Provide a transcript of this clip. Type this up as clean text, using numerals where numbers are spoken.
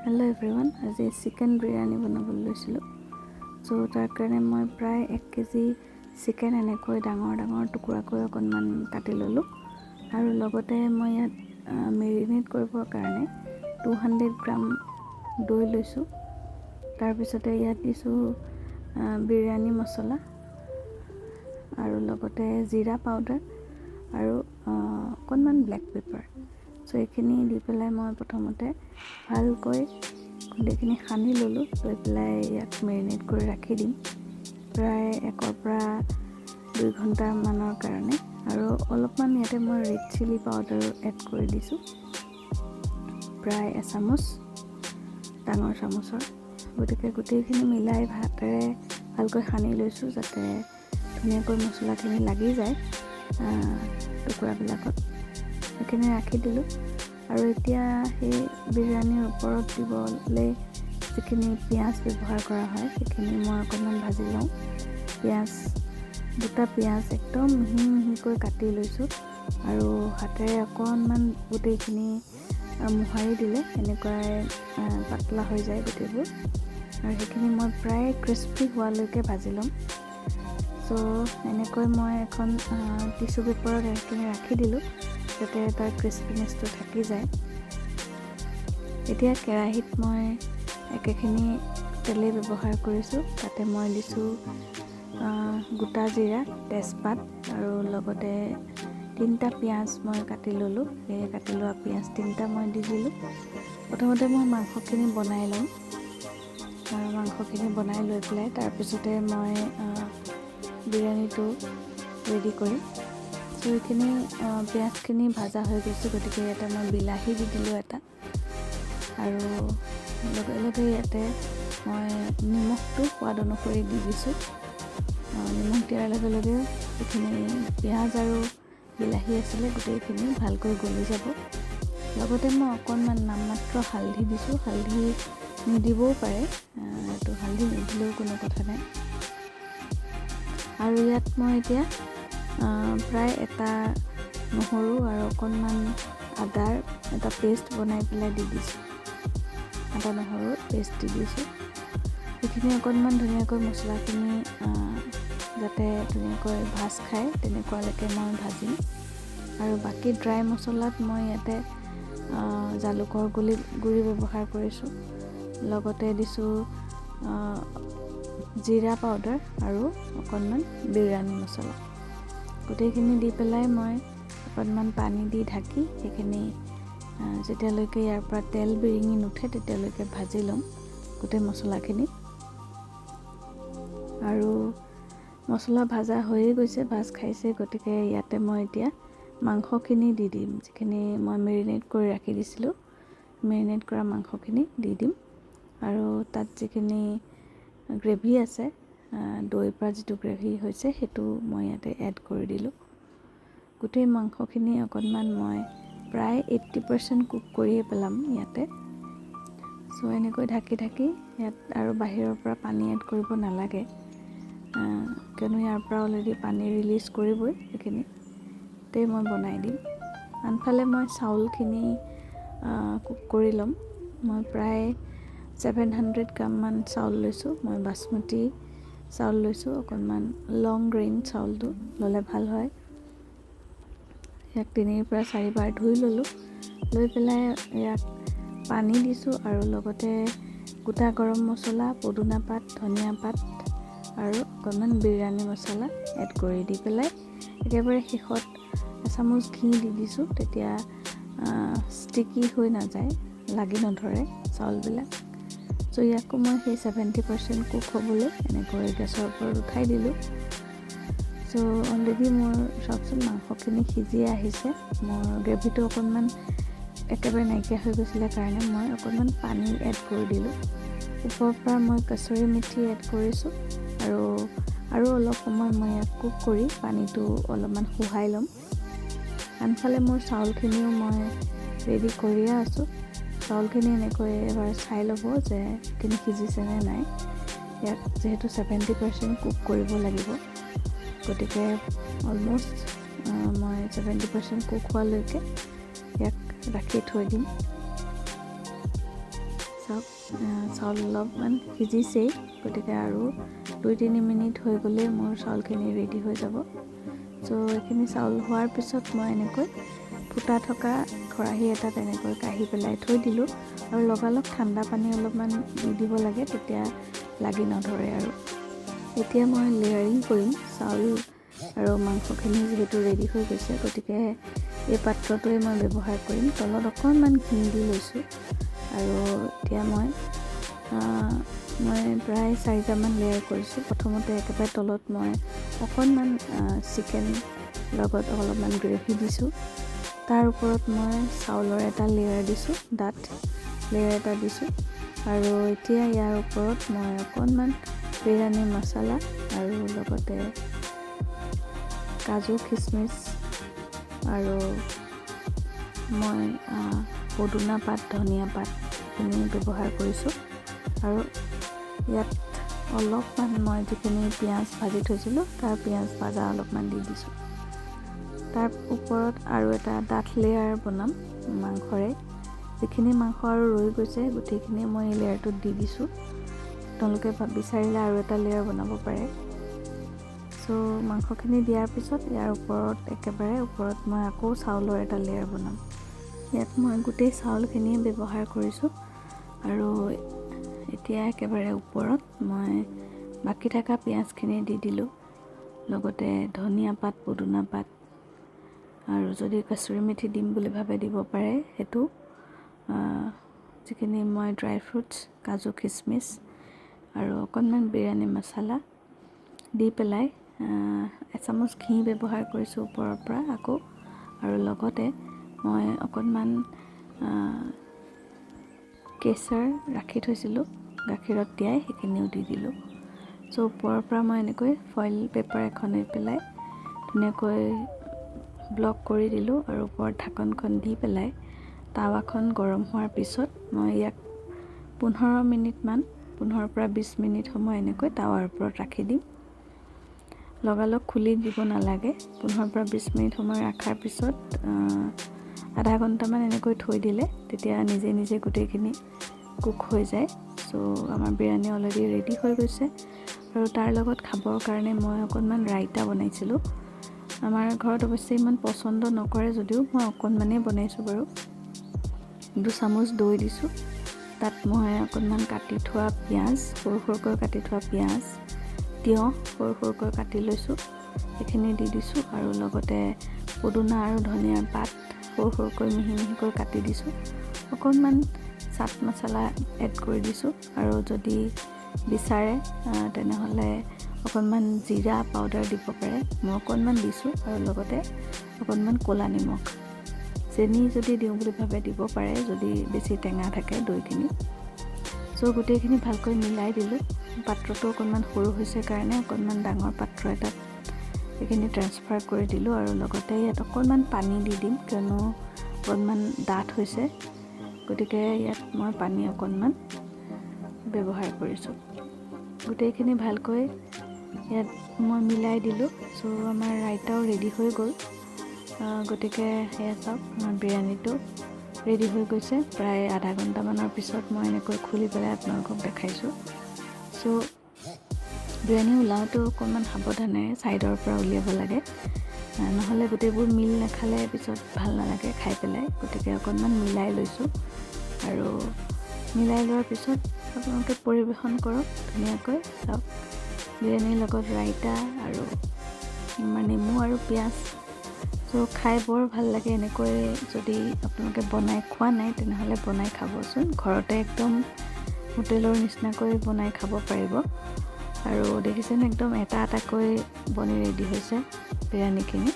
Hello everyone, আজি chicken biryani বনাবলৈ লৈছিলোঁ। তাৰ কাৰণে মই প্ৰায় 1 কেজি চিকেন এনেকৈ ডাঙৰ টুকুৰাকৈ অকণমান কাটি ল'লোঁ আৰু লগতে মই ইয়াত মেৰিনেট কৰিবৰ কাৰণে 200 গ্ৰাম দৈ লৈছোঁ। তাৰপিছতে ইয়াত দিছোঁ বিৰিয়ানী মছলা আৰু লগতে জিৰা পাউডাৰ আৰু অকণমান ব্লেক পেপাৰ। এইখিনি দি পেলাই মই প্ৰথমতে ভালকৈ গোটেইখিনি সানি ল'লোঁ। লৈ পেলাই ইয়াক মেৰিনেট কৰি ৰাখি দিম প্ৰায় 1 পৰা 2 ঘণ্টামানৰ কাৰণে। আৰু অলপমান ইয়াতে মই ৰেড চিলি পাউডাৰ এড কৰি দিছোঁ, প্ৰায় 1 চামুচ, ডাঙৰ চামুচৰ। গতিকে গোটেইখিনি মিলাই হাতেৰে ভালকৈ সানি লৈছোঁ যাতে ধুনীয়াকৈ মছলাখিনি লাগি যায় টুকুৰাবিলাকত। সেইখিনি ৰাখি দিলোঁ আৰু এতিয়া সেই বিৰিয়ানীৰ ওপৰত দিবলৈ যিখিনি পিঁয়াজ ব্যৱহাৰ কৰা হয় সেইখিনি মই অকণমান ভাজি লওঁ। দুটা পিঁয়াজ একদম মিহিকৈ কাটি লৈছোঁ আৰু হাতেৰে অকণমান গোটেইখিনি মোহাৰি দিলে এনেকুৱাই পাতলা হৈ যায় গোটেইবোৰ। আৰু সেইখিনি মই প্ৰায় ক্ৰিস্পি হোৱালৈকে ভাজি ল'ম। এনেকৈ মই এখন টিচু পেপাৰত সেইখিনি ৰাখি দিলোঁ যাতে তাৰ ক্ৰিস্পিনেছটো থাকি যায়। এতিয়া কেৰাহীত মই একেখিনি তেলেই ব্যৱহাৰ কৰিছোঁ। তাতে মই দিছোঁ গোটা জিৰা, তেজপাত আৰু লগতে 3টা পিঁয়াজ মই কাটি ল'লোঁ। সেই কাটি লোৱা পিঁয়াজ 3টা মই দি দিলোঁ। প্ৰথমতে মই মাংসখিনি বনাই ল'ম আৰু মাংসখিনি বনাই লৈ পেলাই তাৰপিছতে মই বিৰিয়ানীটো ৰেডি কৰিম। এইখিনি পিঁয়াজখিনি ভাজা হৈ গৈছে, গতিকে ইয়াতে মই বিলাহী দি দিলোঁ এটা আৰু লগে ইয়াতে মই নিমখটো সোৱাদ অনুসৰি দি দিছোঁ। নিমখ দিয়াৰ লগে এইখিনি পিঁয়াজ আৰু বিলাহী আছিলে গোটেইখিনি ভালকৈ গলি যাব। লগতে মই অকণমান নামমাত্ৰ হালধি দিছোঁ, হালধি নিদিবও পাৰে, এইটো হালধি নিদিলেও কোনো কথা নাই। আৰু ইয়াত মই এতিয়া প্ৰায় এটা নহৰু আৰু অকণমান আদাৰ এটা পেষ্ট বনাই পেলাই দি দিছোঁ, আদা নহৰুৰ পেষ্ট দি দিছোঁ। সেইখিনি অকণমান ধুনীয়াকৈ মছলাখিনি যাতে ধুনীয়াকৈ ভাজ খায় তেনেকুৱালৈকে মই ভাজিম। আৰু বাকী ড্ৰাই মছলাত মই ইয়াতে জালুকৰ গুড়ি ব্যৱহাৰ কৰিছোঁ, লগতে দিছোঁ জিৰা পাউডাৰ আৰু অকণমান বিৰিয়ানী মছলা। গোটেইখিনি দি পেলাই মই অকণমান পানী দি ঢাকি সেইখিনি যেতিয়ালৈকে ইয়াৰ পৰা তেল বিৰিঙি নুঠে তেতিয়ালৈকে ভাজি ল'ম গোটেই মছলাখিনি। আৰু মছলা ভাজা হৈয়ে গৈছে, ভাজ খাইছে, গতিকে ইয়াতে মই এতিয়া মাংসখিনি দি দিম, যিখিনি মই মেৰিনেট কৰি ৰাখি দিছিলোঁ। মেৰিনেট কৰা মাংসখিনি দি দিম আৰু তাত যিখিনি গ্ৰেভি আছে, দৈৰ পৰা যিটো গ্ৰেভি হৈছে সেইটো মই ইয়াতে এড কৰি দিলোঁ। গোটেই মাংসখিনি অকণমান মই প্ৰায় 80% কুক কৰিয়ে পেলাম ইয়াতে। এনেকৈ ঢাকি ইয়াত আৰু বাহিৰৰ পৰা পানী এড কৰিব নালাগে, কিয়নো ইয়াৰ পৰা অলৰেডি পানী ৰিলিজ কৰিবই। সেইখিনিতেই মই বনাই দিম। আনফালে মই চাউলখিনি কুক কৰি ল'ম। মই প্ৰায় 700 গ্ৰামমান চাউল লৈছোঁ। মই বাচমতি চাউল লৈছোঁ, অকণমান লং গ্ৰেইন চাউলটো ল'লে ভাল হয়। ইয়াক 3 পৰা 4 বাৰ ধুই ল'লোঁ। লৈ পেলাই ইয়াক পানী দিছোঁ আৰু লগতে গোটা গৰম মছলা, পদিনা পাত, ধনিয়া পাত আৰু অকণমান বিৰিয়ানী মছলা এড কৰি দি পেলাই একেবাৰে শেষত এচামুচ ঘি দি দিছোঁ, তেতিয়া ষ্টিকি হৈ নাযায়, লাগি নধৰে চাউলবিলাক। ইয়াকো মই সেই 70% কুক হ'বলৈ এনেকৈ গেছৰ ওপৰত উঠাই দিলোঁ। অলৰেডি মোৰ চাওকচোন মাংসখিনি সিজিয়ে আহিছে। মোৰ গ্ৰেভিটো অকণমান একেবাৰে নাইকিয়া হৈ গৈছিলে কাৰণে মই অকণমান পানী এড কৰি দিলোঁ। ওপৰৰ পৰা মই কচুৰি মেথি এড কৰিছোঁ আৰু অলপ সময় মই ইয়াক কুক কৰি পানীটো অলপমান শুহাই ল'ম। আনফালে মোৰ চাউলখিনিও মই ৰেডি কৰিয়ে আছোঁ। চাউলখিনি এনেকৈ এবাৰ চাই ল'ব যে সেইখিনি সিজিছে নে নাই। ইয়াক যিহেতু 70% কুক কৰিব লাগিব, গতিকে অলম'ষ্ট মই 70% কুক হোৱালৈকে ইয়াক ৰাখি থৈ দিম। চাওক চাউল অলপমান সিজিছেই, গতিকে আৰু 2-3 মিনিট হৈ গ'লে মোৰ চাউলখিনি ৰেডি হৈ যাব। চ' এইখিনি চাউল হোৱাৰ পিছত মই এনেকৈ ফুটা থকা খৰাহী এটাত এনেকৈ কাঢ়ি পেলাই থৈ দিলোঁ আৰু লগালগ ঠাণ্ডা পানী অলপমান দি দিব লাগে, তেতিয়া লাগি নধৰে। আৰু এতিয়া মই লেয়াৰিং কৰিম। চাউল আৰু মাংসখিনি যিহেতু ৰেডি হৈ গৈছে, গতিকে এই পাত্ৰটোৱে মই ব্যৱহাৰ কৰিম। তলত অকণমান ঘি দি লৈছোঁ আৰু এতিয়া মই প্ৰায় 4টামান লেয়াৰ কৰিছোঁ। প্ৰথমতে একেবাৰে তলত মই অকণমান চিকেন লগত অলপমান গ্ৰেভি দিছোঁ। তাৰ ওপৰত মই চাউলৰ এটা লেয়াৰ দিছোঁ, ডাঠ লেয়াৰ এটা দিছোঁ। আৰু এতিয়া ইয়াৰ ওপৰত মই অকণমান বিৰিয়ানী মছলা আৰু লগতে কাজু খিচমিচ আৰু মই পদুনা পাত, ধনিয়া পাতখিনি ব্যৱহাৰ কৰিছোঁ। আৰু ইয়াত অলপমান মই যিখিনি পিঁয়াজ ভাজি থৈছিলোঁ, তাৰ পিঁয়াজ ভাজা অলপমান দি দিছোঁ। তাৰ ওপৰত আৰু এটা ডাঠ লেয়াৰ বনাম মাংসৰে। যিখিনি মাংস আৰু ৰৈ গৈছে গোটেইখিনি মই এই লেয়াৰটোত দি দিছোঁ। আপোনালোকে বিচাৰিলে আৰু এটা লেয়াৰ বনাব পাৰে। চ' মাংসখিনি দিয়াৰ পিছত ইয়াৰ ওপৰত একেবাৰে ওপৰত মই আকৌ চাউলৰ এটা লেয়াৰ বনাম। ইয়াত মই গোটেই চাউলখিনি ব্যৱহাৰ কৰিছোঁ। আৰু এতিয়া একেবাৰে ওপৰত মই বাকী থকা পিঁয়াজখিনি দি দিলোঁ, লগতে ধনিয়া পাত, পদুনা পাত আৰু যদি কচুৰি মেথি দিম বুলি ভাবে দিব পাৰে। সেইটো যিখিনি মই ড্ৰাই ফ্ৰুটছ, কাজু খিচমিচ আৰু অকণমান বিৰিয়ানী মছলা দি পেলাই এচামুচ ঘি ব্যৱহাৰ কৰিছোঁ ওপৰৰ পৰা আকৌ। আৰু লগতে মই অকণমান কেশৰ ৰাখি থৈছিলোঁ গাখীৰত তিয়াই, সেইখিনিও দি দিলোঁ। চ' ওপৰৰ পৰা মই এনেকৈ ফইল পেপাৰ এখন দি পেলাই ধুনীয়াকৈ ব্লক কৰি দিলোঁ আৰু ওপৰত ঢাকনখন দি পেলাই টাৱাখন গৰম হোৱাৰ পিছত মই ইয়াক 15 পৰা 20 মিনিট সময় এনেকৈ টাৱাৰ ওপৰত ৰাখি দিম। লগালগ খুলি দিব নালাগে। 15 পৰা 20 মিনিট সময় ৰখাৰ পিছত আধা ঘণ্টামান এনেকৈ থৈ দিলে তেতিয়া নিজে নিজে গোটেইখিনি কুক হৈ যায়। চ' আমাৰ বিৰিয়ানী অলৰেডি ৰেডি হৈ গৈছে। আৰু তাৰ লগত খাবৰ কাৰণে মই অকণমান ৰাইতা বনাইছিলোঁ। আমাৰ ঘৰত অৱশ্যে ইমান পচন্দ নকৰে যদিও মই অকণমানেই বনাইছোঁ বাৰু। 2 চামুচ দৈ দিছোঁ। তাত মই অকণমান কাটি থোৱা পিঁয়াজ, সৰু সৰুকৈ কাটি থোৱা পিঁয়াজ, তিয়ঁহ সৰু সৰুকৈ কাটি লৈছোঁ, সেইখিনি দি দিছোঁ। আৰু লগতে পদুনা আৰু ধনিয়াৰ পাত সৰু সৰুকৈ মিহি মিহিকৈ কাটি দিছোঁ। অকণমান চাট মছলা এড কৰি দিছোঁ। আৰু যদি বিচাৰে তেনেহ'লে অকণমান জিৰা পাউডাৰ দিব পাৰে। মই অকণমান দিছোঁ। আৰু লগতে অকণমান ক'লা নিমখ, চেনি যদি দিওঁ বুলি ভাবে দিব পাৰে যদি বেছি টেঙা থাকে দৈখিনি। চ' গোটেইখিনি ভালকৈ মিলাই দিলোঁ। পাত্ৰটো অকণমান সৰু হৈছে কাৰণে অকণমান ডাঙৰ পাত্ৰ এটাত এইখিনি ট্ৰান্সফাৰ কৰি দিলোঁ। আৰু লগতে ইয়াত অকণমান পানী দি দিম, কিয়নো অকণমান ডাঠ হৈছে, গতিকে ইয়াত মই পানী অকণমান ব্যৱহাৰ কৰিছোঁ। গোটেইখিনি ভালকৈ ইয়াত মই মিলাই দিলোঁ। চ' আমাৰ ৰাইতাও ৰেডি হৈ গ'ল। গতিকে সেয়া চাওক, আমাৰ বিৰিয়ানীটো ৰেডি হৈ গৈছে। প্ৰায় আধা ঘণ্টামানৰ পিছত মই এনেকৈ খুলি পেলাই আপোনালোকক দেখাইছোঁ। চ' বিৰিয়ানী ওলাওঁতেও অকণমান সাৱধানেৰে ছাইডৰ পৰা উলিয়াব লাগে, নহ'লে গোটেইবোৰ মিল নাখালে পিছত ভাল নালাগে খাই পেলাই। গতিকে অকণমান মিলাই লৈছোঁ। আৰু মিলাই লোৱাৰ পিছত আপোনালোকে পৰিৱেশন কৰক ধুনীয়াকৈ। চাওক, বিৰিয়ানীৰ লগত ৰাইতা আৰু আমাৰ নেমু আৰু পিঁয়াজ। চ' খাই বৰ ভাল লাগে। এনেকৈ যদি আপোনালোকে বনাই খোৱা নাই তেনেহ'লে বনাই খাবচোন। ঘৰতে একদম হোটেলৰ নিচিনাকৈ বনাই খাব পাৰিব। আৰু দেখিছেনে একদম এটা এটাকৈ বনি ৰেডি হৈছে বিৰিয়ানীখিনি।